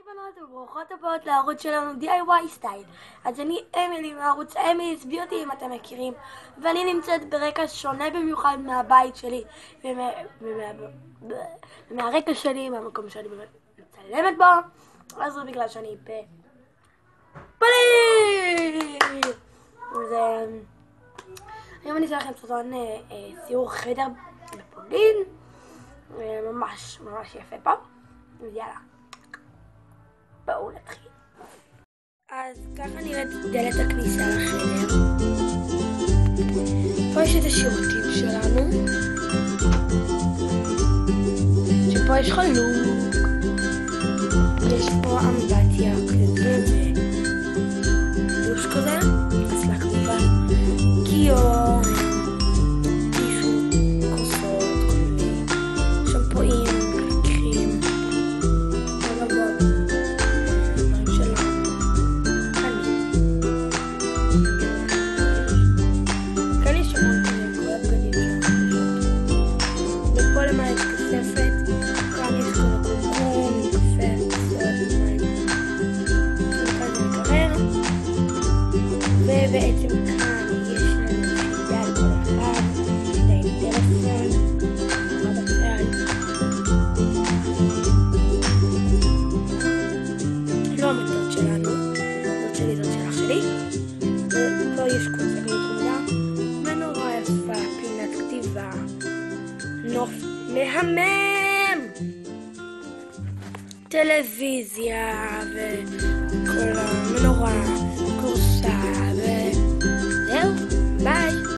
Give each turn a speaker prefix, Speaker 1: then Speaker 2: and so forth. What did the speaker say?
Speaker 1: בנות וברוכות הבאות לערוץ שלנו DIY סטייל. אז אני אמילי מערוץ אמילי's ביוטי אם אתם מכירים, ואני נמצאת ברקע שונה במיוחד מהבית שלי ומהרקע שלי, מהמקום שאני באמת מצלמת בו. אז זה בגלל שאני בפולין. היום אני אעשה לכם סרטון סיור חדר בפולין, ממש יפה פה. אז יאללה, בואו נתחיל. אז ככה נראית דלת הכניסה לחדר. פה יש את השירותים שלנו, שפה יש חלוק, יש פה אמבטיה כזה ודוש כזה, אצלה כמובן קיור, טישו, כוסות, שמפואים, קרים, מגבות, דברים שלנו. כאן יש המון כזה, כל הבגדים שלנו. ופה למעלה יש כספת, כאן יש כזה קומקום, קפה, סוד, מים. כאן זה מקרר, ובעצם כאן יש לנו שידה על כל אחד, שידה עם טלפון, אחד בצד. לא המיטות שלנו, זאת שלי, זאת שלך שלי. ופה יש קונסגנית תמונה, ונורא יפה, פינת כתיבה, נוף מהמם, טלוויזיה וכל המנורה, כורסה